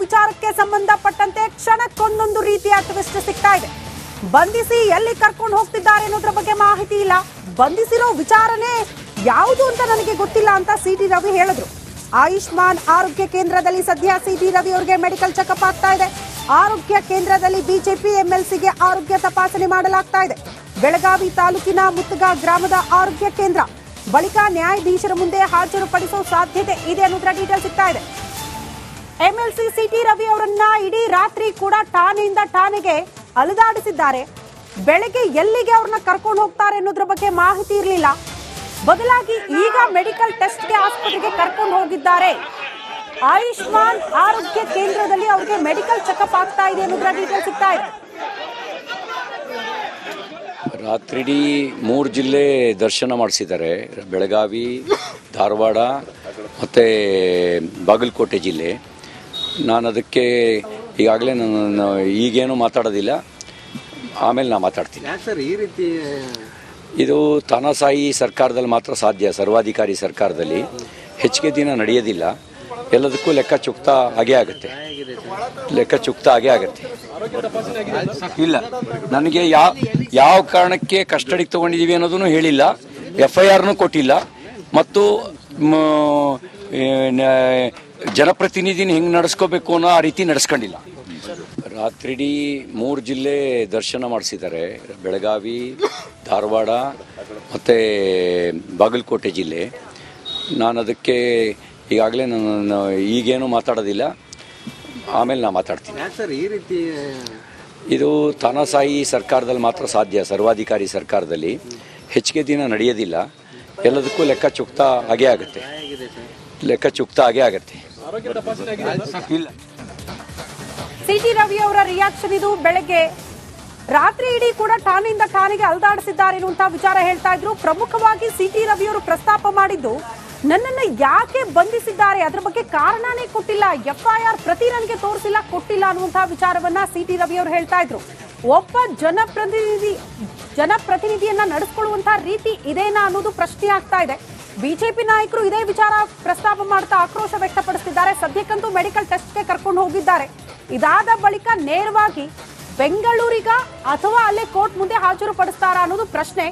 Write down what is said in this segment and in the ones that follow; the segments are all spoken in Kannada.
ವಿಚಾರಕ್ಕೆ ಸಂಬಂಧಪಟ್ಟಂತೆ ಕ್ಷಣಕ್ಕೊಂದೊಂದು ರೀತಿಯ ಟ್ವಿಸ್ಟ್ ಸಿಗ್ತಾ ಇದೆ. ಬಂಧಿಸಿ ಎಲ್ಲಿ ಕರ್ಕೊಂಡು ಹೋಗ್ತಿದ್ದಾರೆ ಅನ್ನೋದ್ರ ಬಗ್ಗೆ ಮಾಹಿತಿ ಇಲ್ಲ. ಬಂಧಿಸಿರೋ ವಿಚಾರನೆ ಯಾವುದು ಅಂತ ನನಗೆ ಗೊತ್ತಿಲ್ಲ ಅಂತ ಸಿಟಿ ರವಿ ಹೇಳಿದ್ರು. ಆಯುಷ್ಮಾನ್ ಆರೋಗ್ಯ ಕೇಂದ್ರದಲ್ಲಿ ಸದ್ಯ ಸಿಟಿ ರವಿ ಅವರಿಗೆ ಮೆಡಿಕಲ್ ಚೆಕಪ್ ಆಗ್ತಾ ಇದೆ. ಆರೋಗ್ಯ ಕೇಂದ್ರದಲ್ಲಿ ಬಿಜೆಪಿ ಎಂಎಲ್ಸಿಗೆ ಆರೋಗ್ಯ ತಪಾಸಣೆ ಮಾಡಲಾಗ್ತಾ ಇದೆ. ಬೆಳಗಾವಿ ತಾಲೂಕಿನ ಮುತ್ತಗ ಗ್ರಾಮದ ಆರೋಗ್ಯ ಕೇಂದ್ರ ಬಳಿಕ ನ್ಯಾಯಾಧೀಶರ ಮುಂದೆ ಹಾಜರುಪಡಿಸೋ ಸಾಧ್ಯತೆ ಇದೆ ಅನ್ನೋದ್ರ ಡೀಟೇಲ್ ಸಿಗ್ತಾ ಇದೆ. ಎಂಎಲ್ಸಿ ಸಿಟಿ ರವಿ ಅವರನ್ನ ಇಡೀ ರಾತ್ರಿ ಕೂಡ ಠಾಣೆಯಿಂದ ಠಾಣೆಗೆ ಅಲೆದಾಡಿಸಿದ್ದಾರೆ. ಬೆಳಗ್ಗೆ ಎಲ್ಲಿಗೆ ಅವ್ರನ್ನ ಕರ್ಕೊಂಡು ಹೋಗ್ತಾರೆ ಅನ್ನೋದ್ರ ಬಗ್ಗೆ ಮಾಹಿತಿ ಇರಲಿಲ್ಲ. ಬದಲಾಗಿ ಈಗ ಮೆಡಿಕಲ್ ಟೆಸ್ಟ್ಗೆ ಆಸ್ಪತ್ರೆಗೆ ಕರ್ಕೊಂಡು ಹೋಗಿದ್ದಾರೆ. ಆಯುಷ್ಮಾನ್ ಆರೋಗ್ಯ ಕೇಂದ್ರದಲ್ಲಿ ಅವರಿಗೆ ಮೆಡಿಕಲ್ ಚೆಕಪ್ ಆಗ್ತಾ ಇದೆ ಅನ್ನೋದ್ರ ಡೀಟೇಲ್ ಸಿಗ್ತಾ ಇದೆ. ರಾತ್ರಿಡೀ 3 ಜಿಲ್ಲೆ ದರ್ಶನ ಮಾಡಿಸಿದ್ದಾರೆ. ಬೆಳಗಾವಿ, ಧಾರವಾಡ ಮತ್ತು ಬಾಗಲಕೋಟೆ ಜಿಲ್ಲೆ. ನಾನು ಅದಕ್ಕೆ ಈಗಾಗಲೇ ನಾನು ಈಗೇನು ಮಾತಾಡೋದಿಲ್ಲ, ಆಮೇಲೆ ನಾನು ಮಾತಾಡ್ತೀನಿ. ಸರ್ ಈ ರೀತಿ ಇದು ತಾನಾಸಾಯಿ ಸರ್ಕಾರದಲ್ಲಿ ಮಾತ್ರ ಸಾಧ್ಯ. ಸರ್ವಾಧಿಕಾರಿ ಸರ್ಕಾರದಲ್ಲಿ ಹೆಚ್ಚಿಗೆ ದಿನ ನಡೆಯೋದಿಲ್ಲ. ಎಲ್ಲದಕ್ಕೂ ಲೆಕ್ಕ ಚುಕ್ತ ಆಗೇ ಆಗುತ್ತೆ. ಇಲ್ಲ, ನನಗೆ ಯಾವ ಕಾರಣಕ್ಕೆ ಕಸ್ಟಡಿಗೆ ತಗೊಂಡಿದ್ದೀವಿ ಅನ್ನೋದನ್ನು ಹೇಳಿಲ್ಲ. FIRನೂ ಕೊಟ್ಟಿಲ್ಲ. ಮತ್ತು ಜನಪ್ರತಿನಿಧಿನ ಹೆಂಗೆ ನಡೆಸ್ಕೋಬೇಕು ಅನ್ನೋ ಆ ರೀತಿ ನಡೆಸ್ಕೊಂಡಿಲ್ಲ. ರಾತ್ರಿಡೀ 3 ಜಿಲ್ಲೆ ದರ್ಶನ ಮಾಡಿಸಿದ್ದಾರೆ. ಬೆಳಗಾವಿ, ಧಾರವಾಡ ಮತ್ತು ಬಾಗಲಕೋಟೆ ಜಿಲ್ಲೆ. ನಾನು ಅದಕ್ಕೆ ಈಗಾಗಲೇ ನಾನು ಈಗೇನು ಮಾತಾಡೋದಿಲ್ಲ, ಆಮೇಲೆ ನಾನು ಮಾತಾಡ್ತೀನಿ. ಸರ್ ಈ ರೀತಿ ಇದು ತಾನಾಸಾಯಿ ಸರ್ಕಾರದಲ್ಲಿ ಮಾತ್ರ ಸಾಧ್ಯ. ಸರ್ವಾಧಿಕಾರಿ ಸರ್ಕಾರದಲ್ಲಿ ಹೆಚ್ಚಿಗೆ ದಿನ ನಡೆಯೋದಿಲ್ಲ. ಎಲ್ಲದಕ್ಕೂ ಲೆಕ್ಕ ಚುಕ್ತ ಆಗೇ ಆಗುತ್ತೆ. ಇಲ್ಲ, ಸಿಟಿ ರವಿ ಅವರ ರಿಯಾಕ್ಷನ್ ಇದು. ಬೆಳಗ್ಗೆ ರಾತ್ರಿ ಇಡೀ ಕೂಡ ಠಾಣೆಯಿಂದ ಠಾಣೆಗೆ ಅಲೆದಾಡಿಸಿದ್ದಾರೆ ಅನ್ನುವಂತಹ ವಿಚಾರ ಹೇಳ್ತಾ ಇದ್ರು. ಪ್ರಮುಖವಾಗಿ ಸಿಟಿ ರವಿ ಅವರು ಪ್ರಸ್ತಾಪ ಮಾಡಿದ್ದು, ನನ್ನನ್ನು ಯಾಕೆ ಬಂಧಿಸಿದ್ದಾರೆ ಅದರ ಬಗ್ಗೆ ಕಾರಣನೇ ಕೊಟ್ಟಿಲ್ಲ, FIR ಪ್ರತಿ ನನಗೆ ತೋರಿಸಿಲ್ಲ, ಕೊಟ್ಟಿಲ್ಲ ಅನ್ನುವಂತಹ ವಿಚಾರವನ್ನ ಸಿಟಿ ರವಿ ಅವರು ಹೇಳ್ತಾ ಇದ್ರು. ಒಬ್ಬ ಜನಪ್ರತಿನಿಧಿಯನ್ನ ನಡೆಸಿಕೊಳ್ಳುವಂತಹ ರೀತಿ ಇದೇನಾ ಅನ್ನೋದು ಪ್ರಶ್ನೆ ಆಗ್ತಾ ಇದೆ. ಬಿಜೆಪಿ ನಾಯಕರು ಇದೇ ವಿಚಾರ ಪ್ರಸ್ತಾಪ ಮಾಡ್ತಾ ಆಕ್ರೋಶ ವ್ಯಕ್ತಪಡಿಸುತ್ತಿದ್ದಾರೆ. ಸದ್ಯಕ್ಕಂತೂ ಮೆಡಿಕಲ್ ಟೆಸ್ಟ್ಗೆ ಕರ್ಕೊಂಡು ಹೋಗಿದ್ದಾರೆ. ಇದಾದ ಬಳಿಕ ನೇರವಾಗಿ ಬೆಂಗಳೂರಿಗ ಅಥವಾ ಅಲ್ಲೇ ಕೋರ್ಟ್ ಮುಂದೆ ಹಾಜರು ಪಡಿಸ್ತಾರಾ ಅನ್ನೋದು ಪ್ರಶ್ನೆ.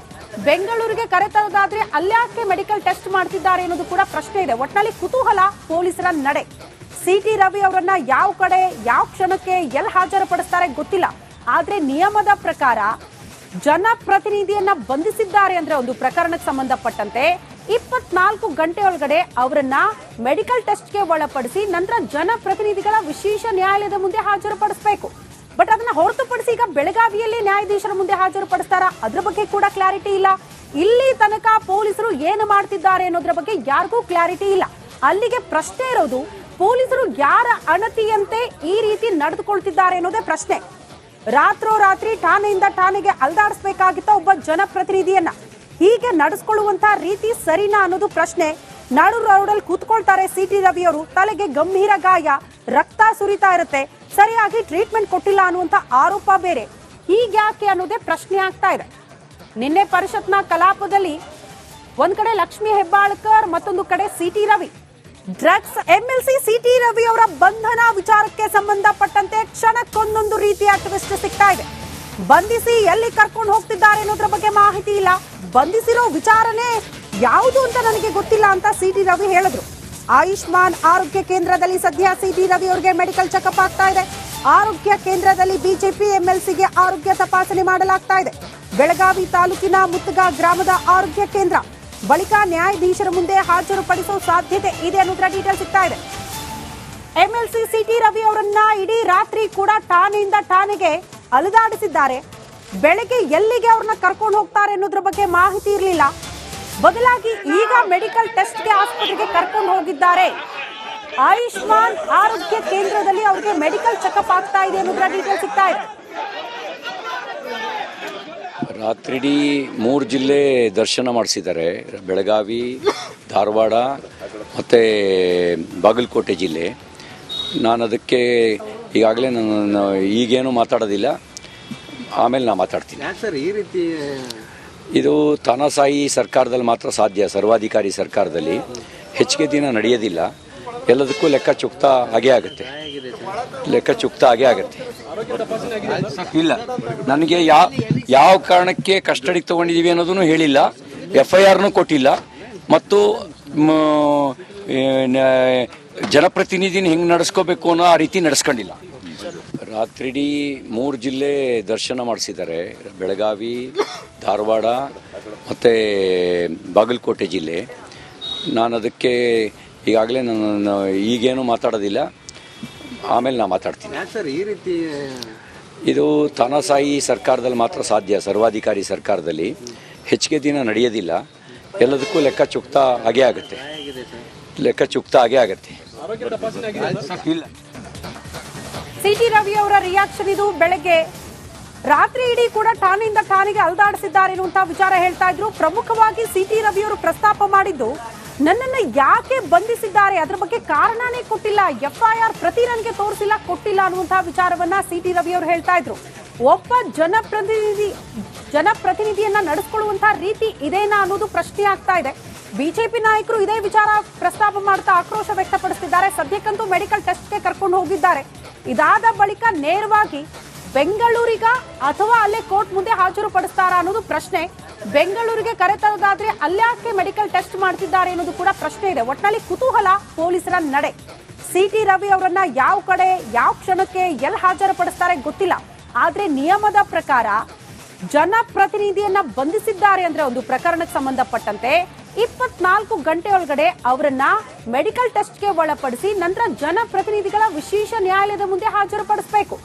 ಬೆಂಗಳೂರಿಗೆ ಕರೆತರೋದಾದ್ರೆ ಅಲ್ಯಾಕೆ ಮೆಡಿಕಲ್ ಟೆಸ್ಟ್ ಮಾಡ್ತಿದ್ದಾರೆ ಅನ್ನೋದು ಕೂಡ ಪ್ರಶ್ನೆ ಇದೆ. ಒಟ್ಟಿನಲ್ಲಿ ಕುತೂಹಲ ಪೊಲೀಸರ ನಡೆ. ಸಿಟಿ ರವಿ ಅವರನ್ನ ಯಾವ ಕಡೆ ಯಾವ ಕ್ಷಣಕ್ಕೆ ಎಲ್ಲಿ ಹಾಜರುಪಡಿಸ್ತಾರೆ ಗೊತ್ತಿಲ್ಲ. ಆದ್ರೆ ನಿಯಮದ ಪ್ರಕಾರ ಜನಪ್ರತಿನಿಧಿಯನ್ನ ಬಂಧಿಸಿದ್ದಾರೆ ಅಂದ್ರೆ ಒಂದು ಪ್ರಕರಣಕ್ಕೆ ಸಂಬಂಧಪಟ್ಟಂತೆ 24 ಗಂಟೆ ಒಳಗಡೆ ಅವರನ್ನ ಮೆಡಿಕಲ್ ಟೆಸ್ಟ್ಗೆ ಒಳಪಡಿಸಿ ನಂತರ ಜನಪ್ರತಿನಿಧಿಗಳ ವಿಶೇಷ ನ್ಯಾಯಾಲಯದ ಮುಂದೆ ಹಾಜರುಪಡಿಸಬೇಕು. ಬಟ್ ಅದನ್ನ ಹೊರತುಪಡಿಸಿ ಈಗ ಬೆಳಗಾವಿಯಲ್ಲಿ ನ್ಯಾಯಾಧೀಶರ ಮುಂದೆ ಹಾಜರುಪಡಿಸ್ತಾರ ಅದ್ರ ಬಗ್ಗೆ ಕೂಡ ಕ್ಲಾರಿಟಿ ಇಲ್ಲ. ಇಲ್ಲಿ ತನಕ ಪೊಲೀಸರು ಏನು ಮಾಡ್ತಿದ್ದಾರೆ ಅನ್ನೋದ್ರ ಬಗ್ಗೆ ಯಾರಿಗೂ ಕ್ಲಾರಿಟಿ ಇಲ್ಲ. ಅಲ್ಲಿಗೆ ಪ್ರಶ್ನೆ ಇರೋದು, ಪೊಲೀಸರು ಯಾರ ಅಣತಿಯಂತೆ ಈ ರೀತಿ ನಡೆದುಕೊಳ್ತಿದ್ದಾರೆ ಅನ್ನೋದೇ ಪ್ರಶ್ನೆ. ರಾತ್ರೋರಾತ್ರಿ ಠಾಣೆಯಿಂದ ಠಾಣೆಗೆ ಅಲ್ದಾಡಿಸಬೇಕಾಗಿತ್ತ ಒಬ್ಬ ಜನಪ್ರತಿನಿಧಿಯನ್ನ. ಹೀಗೆ ನಡೆಸ್ಕೊಳ್ಳುವಂತಹ ರೀತಿ ಸರಿನಾ ಅನ್ನೋದು ಪ್ರಶ್ನೆ. ನಾಡು ರೋಡಲ್ಲಿ ಕೂತ್ಕೊಳ್ತಾರೆ ಸಿಟಿ ರವಿ ಅವರು, ತಲೆಗೆ ಗಂಭೀರ ಗಾಯ, ರಕ್ತ ಸುರಿತಾ ಇರುತ್ತೆ, ಸರಿಯಾಗಿ ಟ್ರೀಟ್ಮೆಂಟ್ ಕೊಟ್ಟಿಲ್ಲ ಅನ್ನುವಂತ ಆರೋಪ ಬೇರೆ. ಹೀಗ್ಯಾಕೆ ಅನ್ನೋದೇ ಪ್ರಶ್ನೆ ಆಗ್ತಾ ಇದೆ. ನಿನ್ನೆ ಪರಿಷತ್ನ ಕಲಾಪದಲ್ಲಿ ಒಂದ್ ಕಡೆ ಲಕ್ಷ್ಮೀ ಹೆಬ್ಬಾಳ್ಕರ್, ಮತ್ತೊಂದು ಕಡೆ city Ravi. Drugs MLC city Ravi ಅವರ ಬಂಧನ ವಿಚಾರಕ್ಕೆ ಸಂಬಂಧಪಟ್ಟಂತೆ ಕ್ಷಣಕ್ಕೊಂದೊಂದು ರೀತಿಯ ಟ್ವಿಸ್ಟ್ ಸಿಗ್ತಾ ಇದೆ. ಬಂಧಿಸಿ ಎಲ್ಲಿ ಕರ್ಕೊಂಡು ಹೋಗ್ತಿದ್ದಾರೆ ಅನ್ನೋದ್ರ ಬಗ್ಗೆ ಮಾಹಿತಿ ಇಲ್ಲ. ಬಂಧಿಸಿರೋ ವಿಚಾರನೆ ಯಾವುದು ಅಂತ ನನಗೆ ಗೊತ್ತಿಲ್ಲ ಅಂತ ಸಿಟಿ ರವಿ ಹೇಳಿದ್ರು. ಆಯುಷ್ಮಾನ್ ಆರೋಗ್ಯ ಕೇಂದ್ರದಲ್ಲಿ ಸದ್ಯ ಸಿಟಿ ರವಿ ಅವರಿಗೆ ಮೆಡಿಕಲ್ ಚೆಕಪ್ ಆಗ್ತಾ ಇದೆ. ಆರೋಗ್ಯ ಕೇಂದ್ರದಲ್ಲಿ ಬಿಜೆಪಿ ಎಂಎಲ್ಸಿಗೆ ಆರೋಗ್ಯ ತಪಾಸಣೆ ಮಾಡಲಾಗ್ತಾ ಇದೆ. ಬೆಳಗಾವಿ ತಾಲೂಕಿನ ಮುತ್ತಗ ಗ್ರಾಮದ ಆರೋಗ್ಯ ಕೇಂದ್ರ ಬಳಿಕ ನ್ಯಾಯಾಧೀಶರ ಮುಂದೆ ಹಾಜರುಪಡಿಸೋ ಸಾಧ್ಯತೆ ಇದೆ ಅನ್ನೋದ್ರ ಡೀಟೇಲ್ ಸಿಗ್ತಾ ಇದೆ. ಎಂಎಲ್ಸಿ ಸಿಟಿ ರವಿ ಅವರನ್ನ ಇಡೀ ರಾತ್ರಿ ಕೂಡ ಠಾಣೆಯಿಂದ ಠಾಣೆಗೆ ಅಲೆದಾಡಿಸಿದ್ದಾರೆ. ಬೆಳಗ್ಗೆ ಎಲ್ಲಿಗೆ ಅವ್ರನ್ನ ಕರ್ಕೊಂಡು ಹೋಗ್ತಾರೆ ಅನ್ನೋದ್ರ ಬಗ್ಗೆ ಮಾಹಿತಿ ಇರಲಿಲ್ಲ. ಬದಲಾಗಿ ಈಗ ಮೆಡಿಕಲ್ ಟೆಸ್ಟ್ಗೆ ಆಸ್ಪತ್ರೆಗೆ ಕರ್ಕೊಂಡು ಹೋಗಿದ್ದಾರೆ. ಆಯುಷ್ಮಾನ್ ಆರೋಗ್ಯ ಕೇಂದ್ರದಲ್ಲಿ ಅವರಿಗೆ ಮೆಡಿಕಲ್ ಚೆಕಪ್ ಆಗ್ತಾ ಇದೆ ಅನ್ನೋದ್ರ ಡೀಟೇಲ್ ಸಿಗ್ತಾ ಇದೆ. ರಾತ್ರಿಡೀ 3 ಜಿಲ್ಲೆ ದರ್ಶನ ಮಾಡಿಸಿದ್ದಾರೆ. ಬೆಳಗಾವಿ, ಧಾರವಾಡ ಮತ್ತು ಬಾಗಲಕೋಟೆ ಜಿಲ್ಲೆ. ನಾನು ಅದಕ್ಕೆ ಈಗಾಗಲೇ ನಾನು ಈಗೇನು ಮಾತಾಡೋದಿಲ್ಲ, ಆಮೇಲೆ ನಾನು ಮಾತಾಡ್ತೀನಿ. ಸರ್ ಈ ರೀತಿ ಇದು ತಾನಾಸಾಯಿ ಸರ್ಕಾರದಲ್ಲಿ ಮಾತ್ರ ಸಾಧ್ಯ. ಸರ್ವಾಧಿಕಾರಿ ಸರ್ಕಾರದಲ್ಲಿ ಹೆಚ್ಚಿಗೆ ದಿನ ನಡೆಯೋದಿಲ್ಲ. ಎಲ್ಲದಕ್ಕೂ ಲೆಕ್ಕ ಚುಕ್ತ ಆಗೇ ಆಗುತ್ತೆ. ಲೆಕ್ಕ ಚುಕ್ತ ಆಗೇ ಆಗುತ್ತೆ. ಇಲ್ಲ, ನನಗೆ ಯಾವ ಕಾರಣಕ್ಕೆ ಕಸ್ಟಡಿಗೆ ತಗೊಂಡಿದ್ದೀವಿ ಅನ್ನೋದನ್ನು ಹೇಳಿಲ್ಲ, FIRನೂ ಕೊಟ್ಟಿಲ್ಲ, ಮತ್ತು ಜನಪ್ರತಿನಿಧಿನ ಹೆಂಗೆ ನಡೆಸ್ಕೋಬೇಕು ಅನ್ನೋ ಆ ರೀತಿ ನಡೆಸ್ಕೊಂಡಿಲ್ಲ. ರಾತ್ರಿಡೀ 3 ಜಿಲ್ಲೆ ದರ್ಶನ ಮಾಡಿಸಿದ್ದಾರೆ. ಬೆಳಗಾವಿ, ಧಾರವಾಡ ಮತ್ತು ಬಾಗಲಕೋಟೆ ಜಿಲ್ಲೆ. ನಾನು ಅದಕ್ಕೆ ಈಗಾಗಲೇ ನಾನು ಈಗೇನು ಮಾತಾಡೋದಿಲ್ಲ, ಆಮೇಲೆ ನಾನು ಮಾತಾಡ್ತೀನಿ. ಈ ರೀತಿ ಇದು ತಾನಾಸಾಯಿ ಸರ್ಕಾರದಲ್ಲಿ ಮಾತ್ರ ಸಾಧ್ಯ. ಸರ್ವಾಧಿಕಾರಿ ಸರ್ಕಾರದಲ್ಲಿ ಹೆಚ್ಚಿಗೆ ದಿನ ನಡೆಯೋದಿಲ್ಲ. ಎಲ್ಲದಕ್ಕೂ ಲೆಕ್ಕ ಚುಕ್ತ ಆಗೇ ಆಗುತ್ತೆ. ಲೆಕ್ಕ ಚುಕ್ತ ಆಗೇ ಆಗುತ್ತೆ. ಇಲ್ಲ, ಸಿಟಿ ರವಿ ಅವರ ರಿಯಾಕ್ಷನ್ ಇದು. ಬೆಳಗ್ಗೆ ರಾತ್ರಿ ಇಡೀ ಕೂಡ ಠಾಣೆಯಿಂದ ಠಾಣೆಗೆ ಅಲ್ದಾಡಿಸಿದ್ದಾರೆ ಎನ್ನುವಂತ ವಿಚಾರ ಹೇಳ್ತಾ ಇದ್ರು. ಪ್ರಮುಖವಾಗಿ ಸಿಟಿ ರವಿ ಅವರು ಪ್ರಸ್ತಾಪ ಮಾಡಿದ್ದು, ನನ್ನನ್ನ ಯಾಕೆ ಬಂಧಿಸಿದ್ದಾರೆ ಅದರ ಬಗ್ಗೆ ಕಾರಣನೇ ಕೊಟ್ಟಿಲ್ಲ, FIR ಪ್ರತಿ ನನಗೆ ತೋರಿಸಿಲ್ಲ, ಕೊಟ್ಟಿಲ್ಲ ಅನ್ನುವಂತಹ ವಿಚಾರವನ್ನ ಸಿಟಿ ರವಿ ಅವರು ಹೇಳ್ತಾ ಇದ್ರು. ಒಬ್ಬ ಜನಪ್ರತಿನಿಧಿಯನ್ನ ನಡೆಸ್ಕೊಳ್ಳುವಂತಹ ರೀತಿ ಇದೇನಾ ಅನ್ನೋದು ಪ್ರಶ್ನೆ ಆಗ್ತಾ ಇದೆ. ಬಿಜೆಪಿ ನಾಯಕರು ಇದೇ ವಿಚಾರ ಪ್ರಸ್ತಾಪ ಮಾಡ್ತಾ ಆಕ್ರೋಶ ವ್ಯಕ್ತಪಡಿಸುತ್ತಿದ್ದಾರೆ. ಸದ್ಯಕ್ಕಂತೂ ಮೆಡಿಕಲ್ ಟೆಸ್ಟ್ಗೆ ಕರ್ಕೊಂಡು ಹೋಗಿದ್ದಾರೆ. ಇದಾದ ಬಳಿಕ ನೇರವಾಗಿ ಬೆಂಗಳೂರಿಗ ಅಥವಾ ಅಲ್ಲೇ ಕೋರ್ಟ್ ಮುಂದೆ ಹಾಜರು ಪಡಿಸ್ತಾರಾ ಅನ್ನೋದು ಪ್ರಶ್ನೆ. ಬೆಂಗಳೂರಿಗೆ ಕರೆತರೋದಾದ್ರೆ ಅಲ್ಯಾಕೆ ಮೆಡಿಕಲ್ ಟೆಸ್ಟ್ ಮಾಡ್ತಿದ್ದಾರೆ ಅನ್ನೋದು ಕೂಡ ಪ್ರಶ್ನೆ ಇದೆ. ಒಟ್ಟಿನಲ್ಲಿ ಕುತೂಹಲ ಪೊಲೀಸರ ನಡೆ. ಸಿಟಿ ರವಿ ಅವರನ್ನ ಯಾವ ಕಡೆ ಯಾವ ಕ್ಷಣಕ್ಕೆ ಎಲ್ಲಿ ಹಾಜರುಪಡಿಸ್ತಾರೆ ಗೊತ್ತಿಲ್ಲ. ಆದ್ರೆ ನಿಯಮದ ಪ್ರಕಾರ ಜನಪ್ರತಿನಿಧಿಯನ್ನ ಬಂಧಿಸಿದ್ದಾರೆ ಅಂದ್ರೆ ಒಂದು ಪ್ರಕರಣಕ್ಕೆ ಸಂಬಂಧಪಟ್ಟಂತೆ 24 ಗಂಟೆ ಒಳಗಡೆ ಅವರನ್ನ ಮೆಡಿಕಲ್ ಟೆಸ್ಟ್ಗೆ ಒಳಪಡಿಸಿ ನಂತರ ಜನಪ್ರತಿನಿಧಿಗಳ ವಿಶೇಷ ನ್ಯಾಯಾಲಯದ ಮುಂದೆ ಹಾಜರುಪಡಿಸಬೇಕು.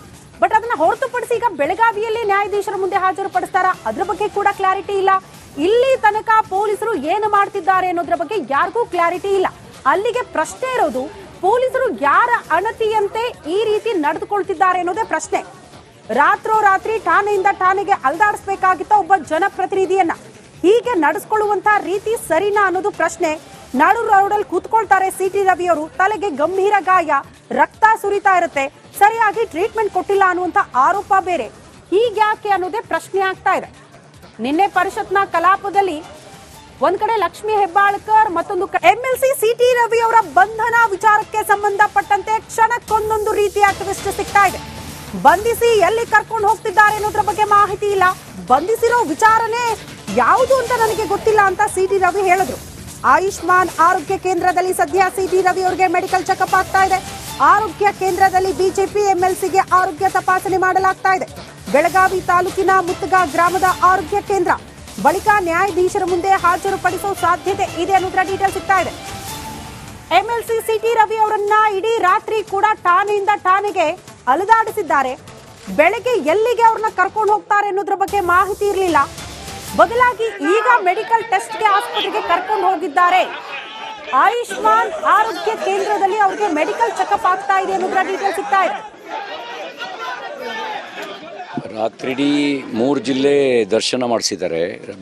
ಬಟ್ ಅದನ್ನ ಹೊರತುಪಡಿಸಿ ಈಗ ಬೆಳಗಾವಿಯಲ್ಲಿ ನ್ಯಾಯಾಧೀಶರ ಮುಂದೆ ಹಾಜರುಪಡಿಸ್ತಾರ, ಅದ್ರ ಬಗ್ಗೆ ಕೂಡ ಕ್ಲಾರಿಟಿ ಇಲ್ಲ. ಇಲ್ಲಿ ತನಕ ಪೊಲೀಸರು ಏನು ಮಾಡ್ತಿದ್ದಾರೆ ಅನ್ನೋದ್ರ ಬಗ್ಗೆ ಯಾರಿಗೂ ಕ್ಲಾರಿಟಿ ಇಲ್ಲ. ಅಲ್ಲಿಗೆ ಪ್ರಶ್ನೆ ಇರೋದು, ಪೊಲೀಸರು ಯಾರ ಅಣತಿಯಂತೆ ಈ ರೀತಿ ನಡೆದುಕೊಳ್ತಿದ್ದಾರೆ ಅನ್ನೋದೇ ಪ್ರಶ್ನೆ. ರಾತ್ರೋರಾತ್ರಿ ಠಾಣೆಯಿಂದ ಠಾಣೆಗೆ ಅಲ್ದಾಡಿಸಬೇಕಾಗಿತ್ತ ಒಬ್ಬ ಜನಪ್ರತಿನಿಧಿಯನ್ನ. ಹೀಗೆ ನಡೆಸ್ಕೊಳ್ಳುವಂತಹ ರೀತಿ ಸರಿನಾ ಅನ್ನೋದು ಪ್ರಶ್ನೆ. ನಾಡು ರೋಡಲ್ಲಿ ಕೂತ್ಕೊಳ್ತಾರೆ ಸಿಟಿ ರವಿ ಅವರು, ತಲೆಗೆ ಗಂಭೀರ ಗಾಯ, ರಕ್ತ ಸುರಿತಾ ಇರುತ್ತೆ, ಸರಿಯಾಗಿ ಟ್ರೀಟ್ಮೆಂಟ್ ಕೊಟ್ಟಿಲ್ಲ ಅನ್ನುವಂತ ಆರೋಪ ಬೇರೆ. ಹೀಗ್ಯಾಕೆ ಅನ್ನೋದೇ ಪ್ರಶ್ನೆ ಆಗ್ತಾ ಇದೆ. ನಿನ್ನೆ ಪರಿಷತ್ನ ಕಲಾಪದಲ್ಲಿ ಒಂದ್ ಕಡೆ ಲಕ್ಷ್ಮೀ ಹೆಬ್ಬಾಳ್ಕರ್, ಮತ್ತೊಂದು MLC ಸಿಟಿ ರವಿ ಅವರ ಬಂಧನ ವಿಚಾರಕ್ಕೆ ಸಂಬಂಧಪಟ್ಟಂತೆ ಕ್ಷಣಕ್ಕೊಂದೊಂದು ರೀತಿಯ ಟ್ವಿಸ್ಟ್ ಸಿಗ್ತಾ ಇದೆ. ಬಂಧಿಸಿ ಎಲ್ಲಿ ಕರ್ಕೊಂಡು ಹೋಗ್ತಿದ್ದಾರೆ ಅನ್ನೋದ್ರ ಬಗ್ಗೆ ಮಾಹಿತಿ ಇಲ್ಲ. ಬಂಧಿಸಿರೋ ವಿಚಾರನೇ ಯಾವುದು ಅಂತ ನನಗೆ ಗೊತ್ತಿಲ್ಲ ಅಂತ ಸಿಟಿ ರವಿ ಹೇಳಿದ್ರು. ಆಯುಷ್ಮಾನ್ ಆರೋಗ್ಯ ಕೇಂದ್ರದಲ್ಲಿ ಸದ್ಯ ಸಿಟಿ ರವಿ ಅವರಿಗೆ ಮೆಡಿಕಲ್ ಚೆಕಪ್ ಆಗ್ತಾ ಇದೆ. ಆರೋಗ್ಯ ಕೇಂದ್ರದಲ್ಲಿ ಬಿಜೆಪಿ MLCಗೆ ಆರೋಗ್ಯ ತಪಾಸಣೆ ಮಾಡಲಾಗ್ತಾ ಇದೆ. ಬೆಳಗಾವಿ ತಾಲೂಕಿನ ಮುತ್ತಗ ಗ್ರಾಮದ ಆರೋಗ್ಯ ಕೇಂದ್ರ. ಬಳಿಕ ನ್ಯಾಯಾಧೀಶರ ಮುಂದೆ ಹಾಜರುಪಡಿಸೋ ಸಾಧ್ಯತೆ ಇದೆ ಅನ್ನೋದ್ರ ಡೀಟೇಲ್ ಸಿಗ್ತಾ ಇದೆ. MLC ಸಿಟಿ ರವಿ ಅವರನ್ನ ಇಡೀ ರಾತ್ರಿ ಕೂಡ ಠಾಣೆಯಿಂದ ಠಾಣೆಗೆ ಅಲೆದಾಡಿಸಿದ್ದಾರೆ. ಬೆಳಗ್ಗೆ ಎಲ್ಲಿಗೆ ಅವ್ರನ್ನ ಕರ್ಕೊಂಡು ಹೋಗ್ತಾರೆ ಅನ್ನೋದ್ರ ಬಗ್ಗೆ ಮಾಹಿತಿ ಇರಲಿಲ್ಲ. ಬದಲಾಗಿ ಈಗ ಮೆಡಿಕಲ್ ಟೆಸ್ಟ್ಗೆ ಆಸ್ಪತ್ರೆಗೆ ಕರ್ಕೊಂಡು ಹೋಗಿದ್ದಾರೆ. ಆಯುಷ್ಮಾನ್ ಆರೋಗ್ಯ ಕೇಂದ್ರದಲ್ಲಿ ಅವ್ರಿಗೆ ಮೆಡಿಕಲ್ ಚೆಕಪ್ ಆಗ್ತಾ ಇದೆ ಅನ್ನೋದ್ರ ಡೀಟೇಲ್ ಸಿಗ್ತಾ ಇದೆ. ರಾತ್ರಿಡೀ 3 ಜಿಲ್ಲೆ ದರ್ಶನ ಮಾಡಿಸಿದ್ದಾರೆ.